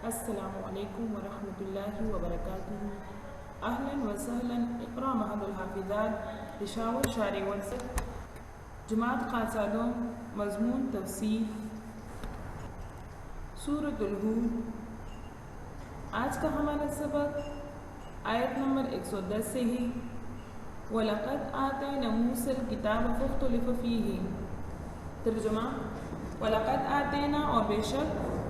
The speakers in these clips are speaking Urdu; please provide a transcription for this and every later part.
السلام علیکم ورحمۃ اللہ وبرکاتہ۔ اہلا وسہلا اقرا محد الحافظات پشاور شار ورثت جماعت خاصادوں مضمون تفسیر سورۃ الہود۔ آج کا ہمارا سبق آیت نمبر 110 سے ہے۔ وَلَقَدْ آتَيْنَا مُوسَى الْكِتَابَ فَاخْتُلِفَ فِيهِ۔ ترجمہ: وَلَقَدْ آتَيْنَا اور بے شک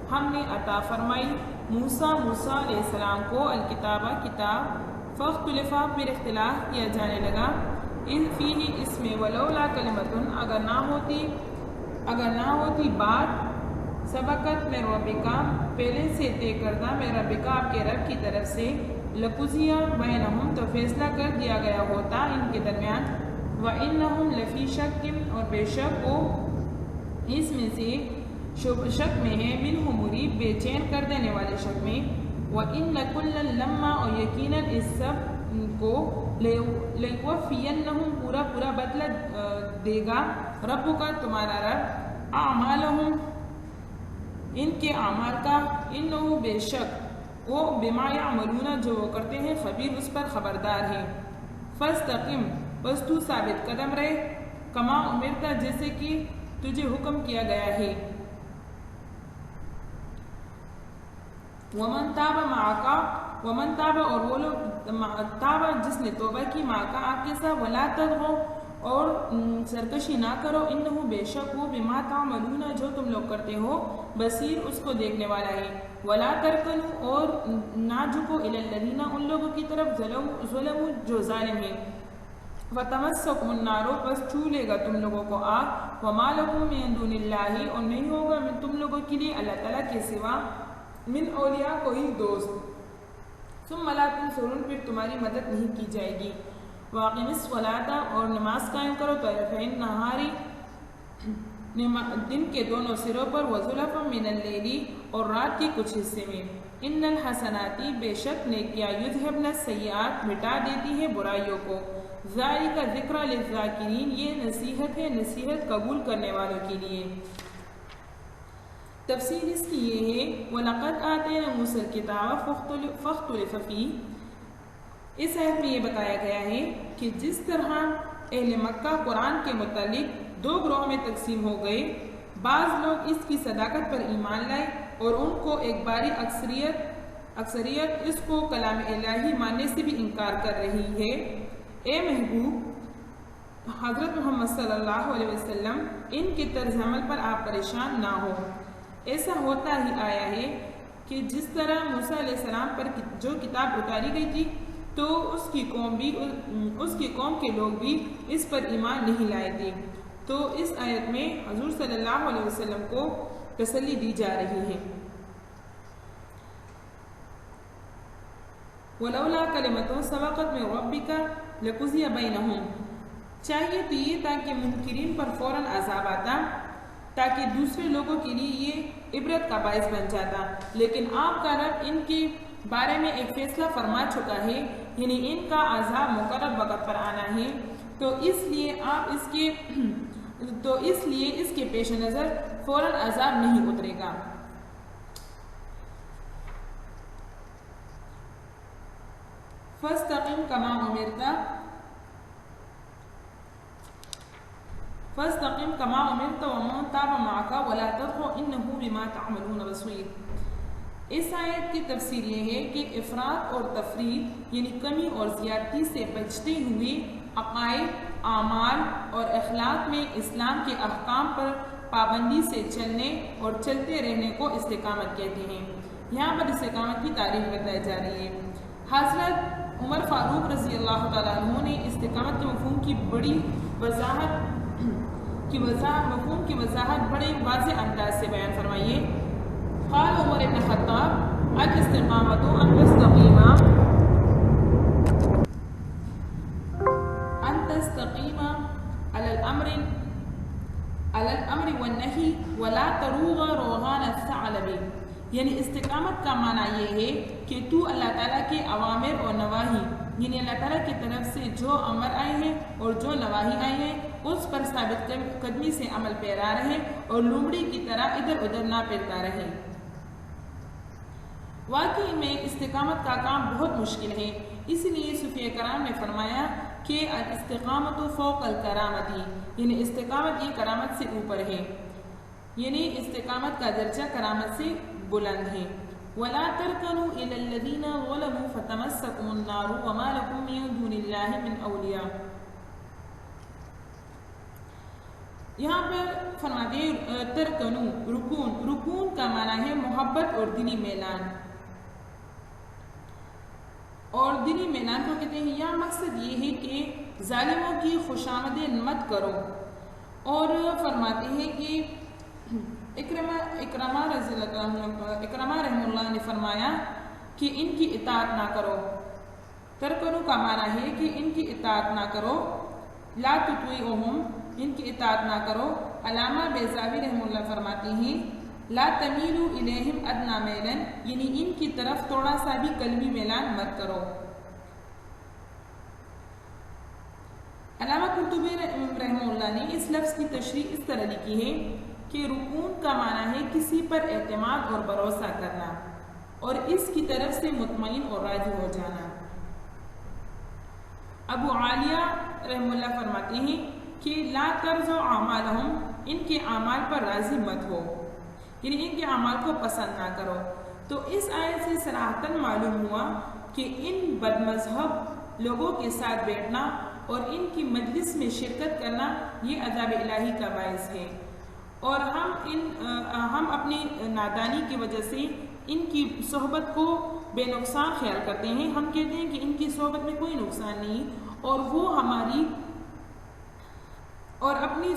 ہم نے عطا فرمائی موسیٰ علیہ السلام کو الکتابہ کتاب، فاختلفا پھر اختلاف کیا جانے لگا، فیہ اس میں، ولولا کلمۃ اگر نہ ہوتی بات، سبقت من ربک پہلے سے طے کردہ، من ربک آپ کے رب کی طرف سے، لقضی بینہم تو فیصلہ کر دیا گیا ہوتا ان کے درمیان، وانہم لفی شک اور بے شک وہ اس میں سے شک میں ہے، منہ مریب بے چین کر دینے والے شک میں، وَإِنَّ كُلًّا لَمَّا اور یقیناً اس سب کو لَيُوَفِّيَنَّهُمْ پورا بدلہ دے گا رب کا تمہارا رب، اعمالہم ان کے اعمال کا، انہو بے شک وہ بما یعملون جو وہ کرتے ہیں خبیر اس پر خبردار ہے، فاستقم بس تو ثابت قدم رہے، کما امرتا جیسے کہ تجھے حکم کیا گیا ہے، ومن تاب اور وہ لوگ تاب جس نے توبہ کی، معاکا آپ کے ساتھ، ولا تطغوا اور سرکشی نہ کرو، انہو بے شک وہ بما تعملون جو تم لوگ کرتے ہو بصیر اس کو دیکھنے والا ہے، ولا ترکنوا اور نہ جھکو الی الذین ان لوگوں کی طرف ظلموا جو ظالم ہیں، فتمسکم النار پس چھو لے گا تم لوگوں کو آگ، وما لکم من دون اللہ اور نہیں ہوگا تم لوگوں کے لیے اللہ تعالیٰ کے سوا من اولیاء کوئی دوست، ثم لا تنصرون پھر تمہاری مدد نہیں کی جائے گی، واقم الصلاۃ اور نماز قائم کرو طرفین النہاری دن کے دونوں سروں پر، وزلفا من اللیل اور رات کے کچھ حصے میں، ان الحسنات بے شک نیکیاں، یذہبن السیئات مٹا دیتی ہیں برائیوں کو، ذالک ذکر للذاکرین یہ نصیحت ہے نصیحت قبول کرنے والوں کے لیے۔ تفسیر اس کی یہ ہے، وَلَقَدْ آتَيْنَا مُوسَى الْكِتَابَ فَاخْتُلِفَ فِيهِ۔ اس آیت میں یہ بتایا گیا ہے کہ جس طرح اہل مکہ قرآن کے متعلق دو گروہ میں تقسیم ہو گئے، بعض لوگ اس کی صداقت پر ایمان لائے اور ان کو ایک باری اکثریت اس کو کلام الہی ماننے سے بھی انکار کر رہی ہے۔ اے محبوب حضرت محمد صلی اللہ علیہ وسلم ان کے طرز عمل پر آپ پریشان نہ ہو، ایسا ہوتا ہی آیا ہے کہ جس طرح موسیٰ علیہ السلام پر جو کتاب اتاری گئی تھی تو اس کی قوم کے لوگ بھی اس پر ایمان نہیں لائے تھے، تو اس آیت میں حضور صلی اللہ علیہ وسلم کو تسلی دی جا رہی ہے۔ وَلَوْلَا كَلِمَةٌ سَبَقَتْ مِن رَبِّكَ لَقُضِيَ بَيْنَهُمْ چاہیے تو یہ تاکہ منکرین پر فوراً عذاب آتا، تاکہ دوسرے لوگوں کے لیے یہ عبرت کا باعث بن جاتا، لیکن آپ کا رب ان کے بارے میں ایک فیصلہ فرما چکا ہے، یعنی ان کا عذاب مقرر وقت پر آنا ہے، تو اس لیے اس کے پیش نظر فوراً عذاب نہیں اترے گا۔ فاستقم کما امرت ومن تاب معك ولا تطغوا انه بما تعملون بصیر۔ اس آیت کی تفسیر یہ ہے کہ افراط اور تفریط یعنی کمی اور زیادتی سے بچتے ہوئے عقائد، اعمال اور اخلاق میں اسلام کے احکام پر پابندی سے چلنے اور چلتے رہنے کو استقامت کہتے ہیں۔ یہاں پر استقامت کی تعریف بتائی جا رہی ہے۔ حضرت عمر فاروق رضی اللہ تعالیٰ عنہ نے استقامت کے مفہوم کی وضاحت بڑے واضح انداز سے بیان فرمائیے۔ قال عمر بن خطاب الاستقامت ان تستقیم علی الامر والنہی ولا تروغ روغان الثعلب، یعنی استقامت کا معنی یہ ہے کہ تو اللہ تعالیٰ کے اوامر اور نواہی، یعنی اللہ تعالیٰ کی طرف سے جو امر آئے ہیں اور جو نواہی آئے ہیں اس پر ثابت قدمی سے عمل پیرا رہے اور لومڑی کی طرح ادھر ادھر نہ پھرتا رہے۔ واقعی میں استقامت کا کام بہت مشکل ہے، اس لیے صوفیہ کرام نے فرمایا کہ الاستقامت فوق الکرامتی، یعنی استقامت یہ کرامت سے اوپر ہے، یعنی استقامت کا درجہ کرامت سے بلند ہے۔ وَلَا تَرْكَنُوا إِلَى الَّذِينَ ظَلَمُوا فَتَمَسَّكُمُ النَّارُ وَمَا لَكُم مِّن دُونِ اللَّهِ مِنْ أَوْلِيَاءَ۔ یہاں پر فرماتے ہیں ترکنو، رکون کا معنی ہے محبت اور دلی میلان، اور دلی میلان کو کہتے ہیں۔ یہاں مقصد یہ ہے کہ ظالموں کی خوشامدیں مت کرو، اور فرماتے ہیں کہ اکرمہ رحمہ اللہ نے فرمایا کہ ان کی اطاعت نہ کرو۔ ترکنو کا معنی ہے کہ ان کی اطاعت نہ کرو، لا تطیعوہم، ان کی اطاعت نہ کرو۔ علامہ بیضاوی رحمہ اللہ فرماتے ہیں لا تمیلوا الیہم ادنی میلا، یعنی ان کی طرف تھوڑا سا بھی قلبی میلان مت کرو۔ علامہ قرطبی رحمہ اللہ نے اس لفظ کی تشریح اس طرح لکھی ہے کہ رکون کا معنی ہے کسی پر اعتماد اور بھروسہ کرنا، اور اس کی طرف سے مطمئن اور راضی ہو جانا۔ ابو عالیہ رحمہ اللہ فرماتے ہیں کہ لا ترضوا اعمالہم، ان کے اعمال پر راضی مت ہو، یعنی ان کے اعمال کو پسند نہ کرو۔ تو اس آیت سے صراحتاً معلوم ہوا کہ ان بد مذہب لوگوں کے ساتھ بیٹھنا اور ان کی مجلس میں شرکت کرنا یہ عذاب الہی کا باعث ہے، اور ہم اپنی نادانی کی وجہ سے ان کی صحبت کو بے نقصان خیال کرتے ہیں۔ ہم کہتے ہیں کہ ان کی صحبت میں کوئی نقصان نہیں، اور وہ ہماری اور اپنی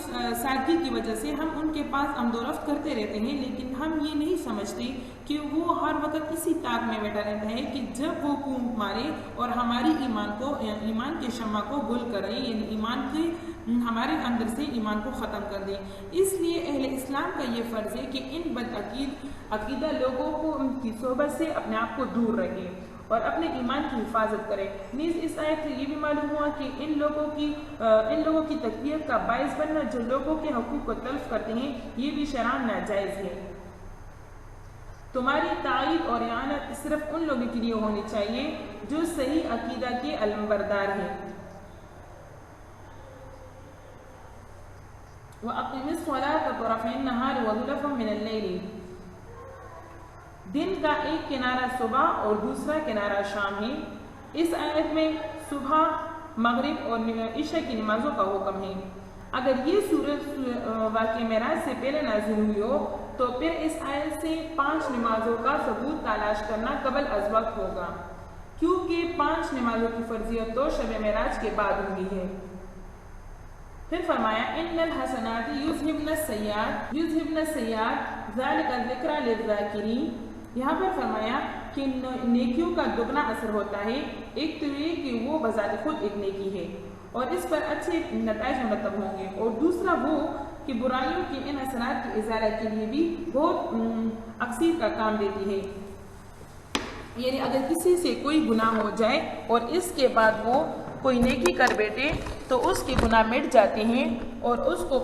سادگی کی وجہ سے ہم ان کے پاس آمد و رفت کرتے رہتے ہیں، لیکن ہم یہ نہیں سمجھتے کہ وہ ہر وقت اسی طاق میں بیٹھا رہتا ہے کہ جب وہ پھونک مارے اور ہماری ایمان کے شمع کو گل کرے، یعنی ہمارے اندر سے ایمان کو ختم کر دے۔ اس لیے اہل اسلام کا یہ فرض ہے کہ ان بد عقیدہ لوگوں کو ان کی صحبت سے اپنے آپ کو دور رکھے اور اپنے ایمان کی حفاظت کرے۔ نیز اس آیت سے یہ بھی معلوم ہوا کہ ان لوگوں کی تقویت کا باعث بننا جو لوگوں کے حقوق کو تلف کرتے ہیں یہ بھی شرعاً ناجائز ہے۔ تمہاری تائید اور اعانت صرف ان لوگوں کے لیے ہونی چاہیے جو صحیح عقیدہ کے علمبردار ہیں۔ وَأَقِمِ الصَّلَاةَ طَرَفَيِ النَّهَارِ وَزُلَفًا مِنَ اللَّيْلِ، دن کا ایک کنارہ صبح اور دوسرا کنارہ شام ہے۔ اس آیت میں صبح، مغرب اور عشاء کی نمازوں کا حکم ہے۔ اگر یہ سورت واقع معراج سے پہلے نازل ہوئی ہو تو پھر اس آیت سے 5 نمازوں کا ثبوت تلاش کرنا قبل از وقت ہوگا، کیونکہ 5 نمازوں کی فرضیت تو شب معراج کے بعد ہوئی ہے۔ پھر فرمایا ان الحسنات یذہبن السیئات ذالک ذکری للذاکرین۔ یہاں پر فرمایا کہ نیکیوں کا دگنا اثر ہوتا ہے، ایک تو یہ کہ وہ بذات خود ایک نیکی ہے اور اس پر اچھے نتائج مرتب ہوں گے، اور دوسرا وہ کہ برائیوں کی ان اثرات کی ازالہ کے لیے بھی بہت اکثیر کا کام دیتی ہے۔ یعنی اگر کسی سے کوئی گناہ ہو جائے اور اس کے بعد وہ کوئی نیکی کر بیٹھے تو اس کے گناہ مٹ جاتے ہیں، اور اس کو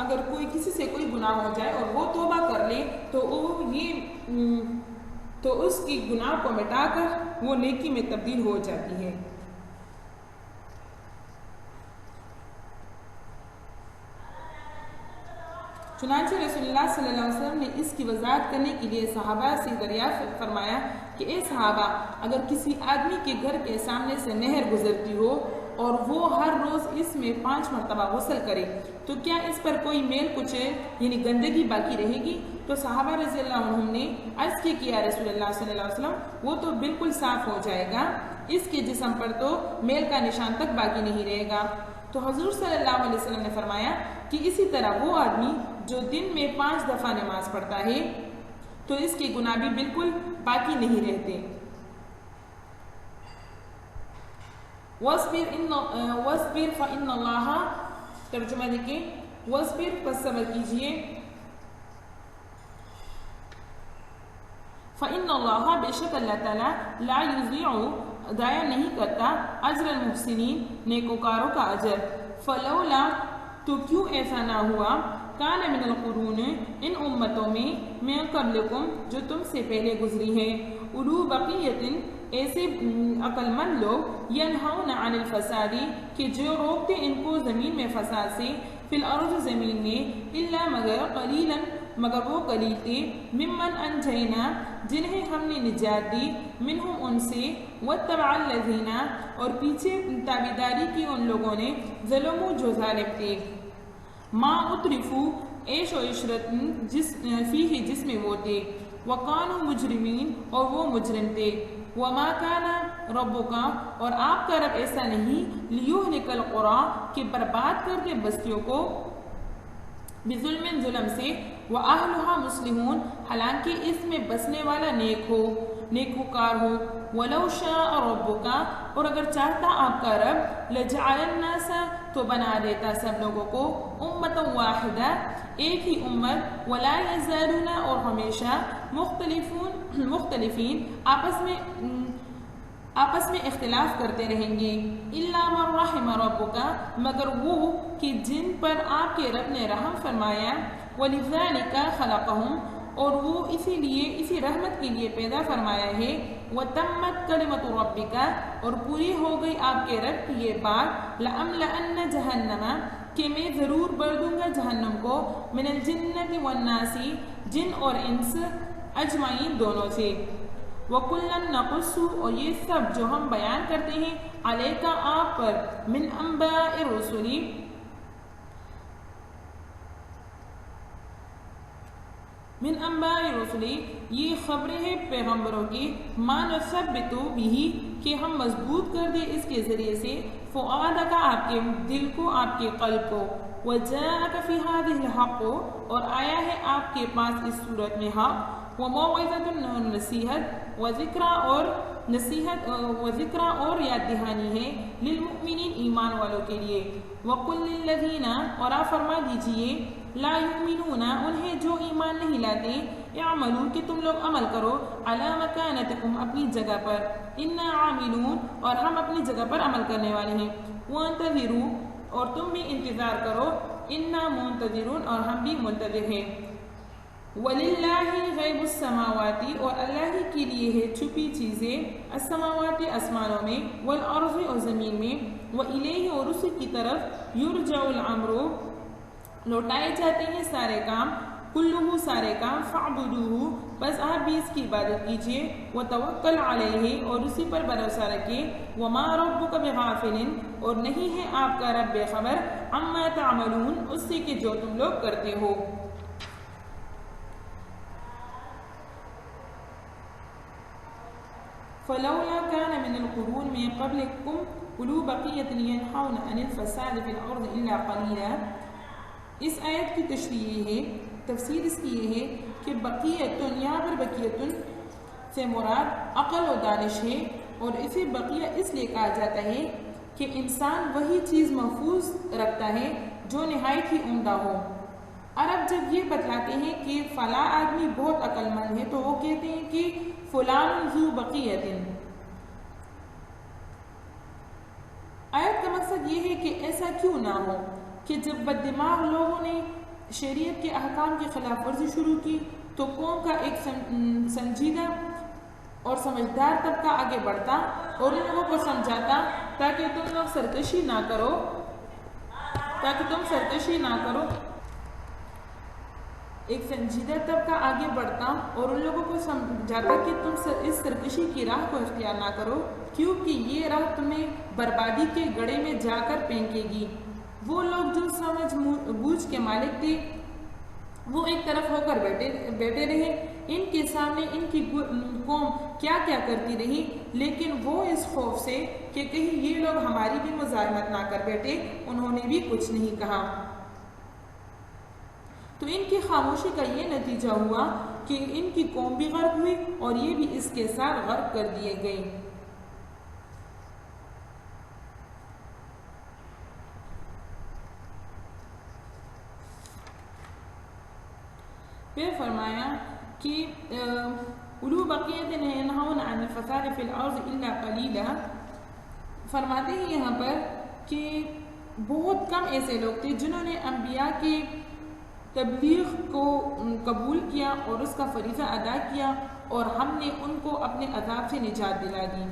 اگر کسی سے کوئی گناہ ہو جائے اور وہ توبہ کر لے تو اس کی گناہ کو مٹا کر وہ نیکی میں تبدیل ہو جاتی ہے۔ چنانچہ رسول اللہ صلی اللہ علیہ وسلم نے اس کی وضاحت کرنے کے لیے صحابہ سے دریافت فرمایا کہ اے صحابہ، اگر کسی آدمی کے گھر کے سامنے سے نہر گزرتی ہو اور وہ ہر روز اس میں 5 مرتبہ غسل کرے تو کیا اس پر کوئی میل کچیل یعنی گندگی باقی رہے گی؟ تو صحابہ رضی اللہ عنہم نے عرض کیا رسول اللہ صلی اللہ علیہ وسلم وہ تو بالکل صاف ہو جائے گا، اس کے جسم پر تو میل کا نشان تک باقی نہیں رہے گا۔ تو حضور صلی اللہ علیہ وسلم نے فرمایا کہ اسی طرح وہ آدمی جو دن میں 5 دفعہ نماز پڑھتا ہے تو اس کے گناہ بھی بالکل باقی نہیں رہتے۔ وَاصْبِرْ فَإِنَّ اللَّهَ، ترجمہ دیکھیں، وَاصْبِرْ، پس صبر کیجئے، فَإِنَّ اللَّهَ، بے شک اللہ تعالیٰ، لا یضیع، ضائع نہیں کرتا، اجر المحسنین، نیکوکاروں کا اجر۔ فلولا، تو کیوں ایسا نہ ہوا، کان من القرون ان امتوں میں قبلکم جو تم سے پہلے گزری ہیں اولو بقیت ایسے عقل مند لوگ ینہون عن الفساد کہ جو روکتے ان کو زمین میں فساد سے فی الارض زمین میں الا مگر قلیلا مگر وہ قلیل تھے ممن انجینا جنہیں ہم نے نجات دی منہم ان سے واتبع الذین اور پیچھے تابعداری کی ان لوگوں نے ظلموا جو ظالم تھے ما اترفو عیش و عشرت فیہ جس میں وہ تھے وقانوا مجرمین اور وہ مجرم تھے وما کانا ربکا اور آپ کا رب ایسا نہیں لیہلک القری کہ برباد کر دے بستیوں کو بظلم ظلم سے واہلھا مصلحون حالانکہ اس میں بسنے والا نیکوکار ہو ولو شاء ربکا اور اگر چاہتا آپ کا رب لجعل الناس تو بنا دیتا سب لوگوں کو امۃ واحدہ ایک ہی امت ولا یزالون اور ہمیشہ مختلفین آپس میں اختلاف کرتے رہیں گے الا من رحم ربک مگر وہ کہ جن پر آپ کے رب نے رحم فرمایا ولذالک خلقہم اور وہ اسی رحمت کے لیے پیدا فرمایا ہے وتمت کلمۃ ربک اور پوری ہو گئی آپ کے رب کی یہ بات لأملأن جہنم کہ میں ضرور بھر دوں گا جہنم کو من الجنۃ والناس جن اور انس اجمعین دونوں سے وَكُلًّا نَقُصُّ اور یہ سب جو ہم بیان کرتے ہیں علیک آپ پر من انباء رسلی یہ خبریں ہیں پیغمبروں کی ما نثبت بہ کہ ہم مضبوط کر دیں اس کے ذریعے سے فؤادک آپ کے دل کو آپ کے قلب کو وجاءک فی هذه الحق اور آیا ہے آپ کے پاس اس صورت میں حق وموعظۃ نصیحت وذکرى اور یاد دہانی ہے للمؤمنین ایمان والوں کے لیے وقل للذین اور آپ فرما دیجئے لا یؤمنون انہیں جو ایمان نہیں لاتے اعملوا کہ تم لوگ عمل کرو علی مکانتکم اپنی جگہ پر انا عاملون اور ہم اپنی جگہ پر عمل کرنے والے ہیں وانتظروا اور تم بھی انتظار کرو انا منتظرون اور ہم بھی منتظر ہیں وَلِلَّهِ غیب السماوات اور اللہ ہی کے لیے ہے چھپی چیزیں السماوات آسمانوں میں والارض اور زمین میں وَإِلَيْهِ اور اسی کی طرف یرجع الامر لوٹائے جاتے ہیں سارے کام کلہ سارے کام فاعبدوہ بس آپ بھی اس کی عبادت کیجئے وتوکل علیہ اور اسی پر بھروسہ رکھیں وما ربک بغافل اور نہیں ہے آپ کا رب بے خبر عما تعملون اس سے کہ جو تم لوگ کرتے ہو فلولا كان من القرون من قبلكم أولو بقية ينهون عن الفساد في الأرض إلا قليلا اس آیت کی تشریح ہے تفسیر اس کی یہ ہے کہ بقیتن یہاں پر بقیتن سے مراد عقل و دانش ہے اور اسے بقیہ اس لیے کہا جاتا ہے کہ انسان وہی چیز محفوظ رکھتا ہے جو نہایت ہی عمدہ ہو عرب جب یہ بتلاتے ہیں کہ فلاں آدمی بہت عقل مند ہے تو وہ کہتے ہیں کہ فلان ذو بقیت آیت کا مقصد یہ ہے کہ ایسا کیوں نہ ہو کہ جب بد دماغ لوگوں نے شریعت کے احکام کی خلاف ورزی شروع کی تو قوم کا ایک سنجیدہ اور سمجھدار طبقہ آگے بڑھتا اور ان لوگوں کو سمجھاتا تاکہ تم لوگ سرکشی نہ کرو ایک سنجیدہ طبقہ آگے بڑھتا اور ان لوگوں کو سمجھاتا کہ تم اس سرکشی کی راہ کو اختیار نہ کرو کیونکہ یہ راہ تمہیں بربادی کے گڑھے میں جا کر پھینکے گی وہ لوگ جو سمجھ بوجھ کے مالک تھے وہ ایک طرف ہو کر بیٹھے رہے ان کے سامنے ان کی قوم کیا کیا کرتی رہی لیکن وہ اس خوف سے کہ کہیں یہ لوگ ہماری بھی مزاحمت نہ کر بیٹھے انہوں نے بھی کچھ نہیں کہا تو ان کی خاموشی کا یہ نتیجہ ہوا کہ ان کی قوم بھی غرق ہوئی اور یہ بھی اس کے ساتھ غرق کر دیے گئے پھر فرمایا کہ اولو بقیت ینہون عن الفساد فی الارض الا قلیلا فرماتے ہیں یہاں پر کہ بہت کم ایسے لوگ تھے جنہوں نے انبیاء کے تبلیغ کو قبول کیا اور اس کا فریضہ ادا کیا، اور ہم نے ان کو اپنے عذاب سے نجات دلا دی۔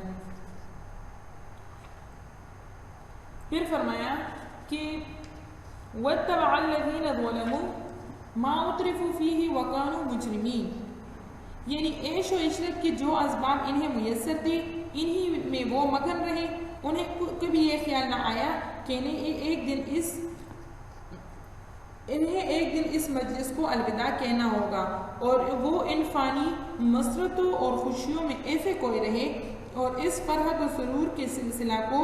پھر فرمایا کہ وَاتَّبَعَ الَّذِينَ ظَلَمُوا مَا أُتْرِفُوا فِيهِ وَكَانُوا مُجْرِمِينَ، یعنی عیش و عشرت کے جو اسباب انہیں میسر تھے انہی میں وہ مگن رہے، انہیں کبھی یہ خیال نہ آیا کہ انہیں ایک دن اس مجلس کو الوداع کہنا ہوگا، اور وہ ان فانی مسرتوں اور خوشیوں میں ایسے کوئی رہے اور اس فرحت و سرور کے سلسلہ کو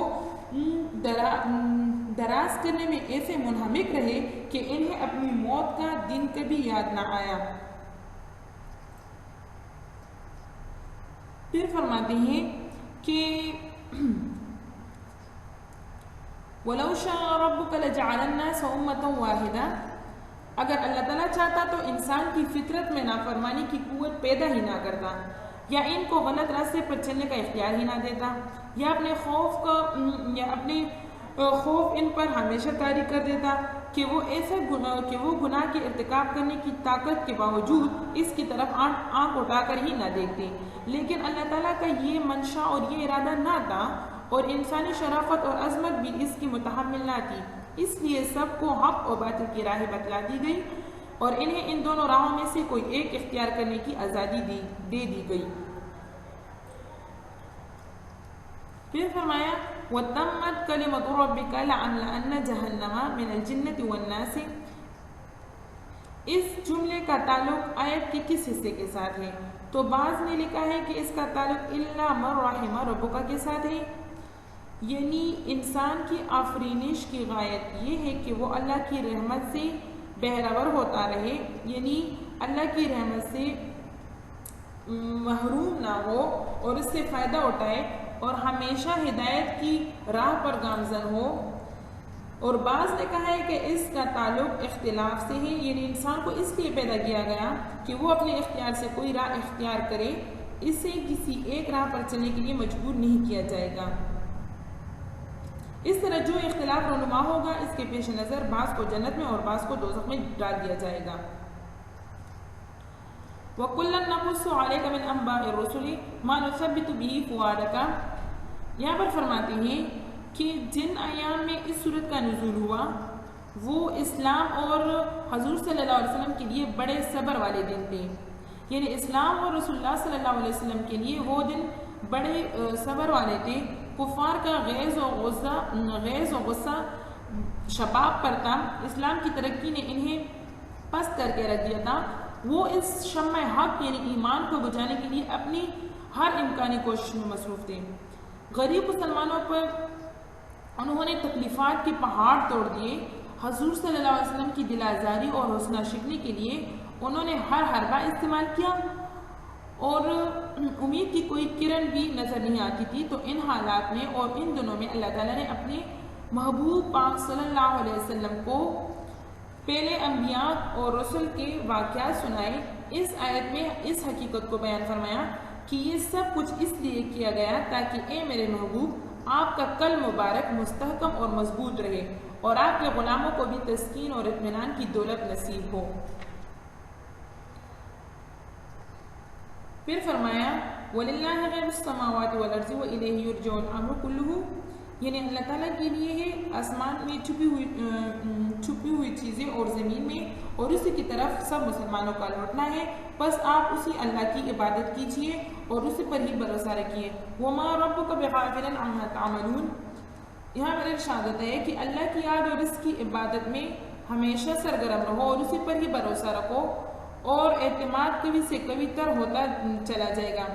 دراز کرنے میں ایسے منہمک رہے کہ انہیں اپنی موت کا دن کبھی یاد نہ آیا۔ پھر فرماتے ہیں کہ وَلَوْ شَاءَ رَبُّكَ لَجَعَلَ النَّاسَ أُمَّةً وَاحِدَةً، اگر اللہ تعالیٰ چاہتا تو انسان کی فطرت میں نافرمانی کی قوت پیدا ہی نہ کرتا، یا ان کو غلط راستے پر چلنے کا اختیار ہی نہ دیتا، یا اپنے خوف ان پر ہمیشہ طاری کر دیتا کہ وہ گناہ کے ارتکاب کرنے کی طاقت کے باوجود اس کی طرف آنکھ اٹھا کر ہی نہ دیکھتے۔ لیکن اللہ تعالیٰ کا یہ منشا اور یہ ارادہ نہ تھا، اور انسانی شرافت اور عظمت بھی اس کی متحمل نہ تھی، اس لیے سب کو حق اور باطل کی راہ بتلا دی گئی اور انہیں ان دونوں راہوں میں سے کوئی ایک اختیار کرنے کی آزادی دے دی گئی۔ پھر فرمایا وَتَمَّتْ كَلِمَةُ رَبِّكَ لَأَمْلَأَنَّ جَهَنَّمَ مِنَ الْجِنَّةِ وَالنَّاسِ، اس جملے کا تعلق آیت کے کس حصے کے ساتھ ہے؟ تو بعض نے لکھا ہے کہ اس کا تعلق إِلَّا مَنْ رَحِمَ رَبُّكَ کے ساتھ ہے، یعنی انسان کی آفرینش کی غایت یہ ہے کہ وہ اللہ کی رحمت سے بہرور ہوتا رہے، یعنی اللہ کی رحمت سے محروم نہ ہو اور اس سے فائدہ اٹھائے اور ہمیشہ ہدایت کی راہ پر گامزن ہو۔ اور بعض نے کہا ہے کہ اس کا تعلق اختلاف سے ہے، یعنی انسان کو اس لیے پیدا کیا گیا کہ وہ اپنے اختیار سے کوئی راہ اختیار کرے، اسے کسی ایک راہ پر چلنے کے لیے مجبور نہیں کیا جائے گا۔ اس طرح جو اختلاف رونما ہوگا اس کے پیش نظر بعض کو جنت میں اور بعض کو دوزخ میں ڈال دیا جائے گا۔ وَكُلًّا نَقُصُّ عَلَيْكَ مِنْ أَنْبَاءِ الرُّسُلِ مَا نُثَبِّتُ بِهِ فُؤَادَكَ، یہاں پر فرماتے ہیں کہ جن ایام میں اس سورت کا نزول ہوا وہ اسلام اور حضور صلی اللہ علیہ وسلم کے لیے بڑے صبر والے دن تھے، یعنی اسلام اور رسول اللہ صلی اللہ علیہ وسلم کے لیے وہ دن بڑے صبر والے تھے۔ کفار کا غیظ و غصہ شباب پر تھا، اسلام کی ترقی نے انہیں پست کر کے رکھ دیا تھا، وہ اس شمع حق یعنی ایمان کو بجھانے کے لیے اپنی ہر امکانی کوشش میں مصروف تھے۔ غریب مسلمانوں پر انہوں نے تکلیفات کے پہاڑ توڑ دیے، حضور صلی اللہ علیہ وسلم کی دل آزاری اور حوصلہ شکنی کے لیے انہوں نے ہر حربہ استعمال کیا، اور امید کی کوئی کرن بھی نظر نہیں آتی تھی۔ تو ان حالات میں اور ان دنوں میں اللہ تعالیٰ نے اپنے محبوب پاک صلی اللہ علیہ وسلم کو پہلے انبیاء اور رسل کے واقعات سنائے۔ اس آیت میں اس حقیقت کو بیان فرمایا کہ یہ سب کچھ اس لیے کیا گیا تاکہ اے میرے محبوب آپ کا کل مبارک مستحکم اور مضبوط رہے اور آپ کے غلاموں کو بھی تسکین اور اطمینان کی دولت نصیب ہو۔ پھر فرمایا وَلِلَّهِ غَيْبُ السَّمَاوَاتِ وَالْأَرْضِ وَإِلَيْهِ يُرْجَعُ الْأَمْرُ كُلُّهُ، یعنی اللہ تعالیٰ کے لیے ہے آسمان میں چھپی ہوئی چیزیں اور زمین میں، اور اسی کی طرف سب مسلمانوں کا لوٹنا ہے، بس آپ اسی اللہ کی عبادت کیجئے اور اسی پر ہی بھروسہ رکھیے۔ وَمَا رَبُّكَ بِغَافِلٍ عَمَّا تَعْمَلُونَ، یہاں میرے ارشاد ہے کہ اللہ کی یاد اور اس کی عبادت میں ہمیشہ سرگرم رہو اور اسی پر ہی بھروسہ رکھو، اور اعتماد کبھی سے کبھی تر ہوتا چلا جائے گا۔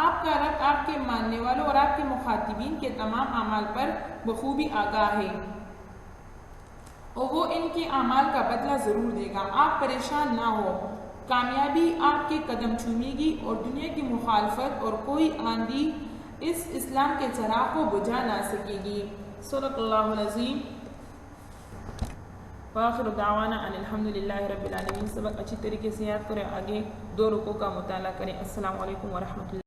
آپ کا رب آپ کے ماننے والوں اور آپ کے مخاطبین کے تمام اعمال پر بخوبی آگاہ ہے، اور وہ ان کے اعمال کا بدلہ ضرور دے گا۔ آپ پریشان نہ ہو، کامیابی آپ کے قدم چومے گی اور دنیا کی مخالفت اور کوئی آندھی اس اسلام کے چراغ کو بجھا نہ سکے گی۔ صدق اللہ العظیم۔ وآخر دعوانا ان الحمدللہ رب العالمین۔ سبق اچھی طریقے سے یاد کریں، آگے 2 رکوع کا مطالعہ کریں۔ السلام علیکم ورحمۃ اللہ۔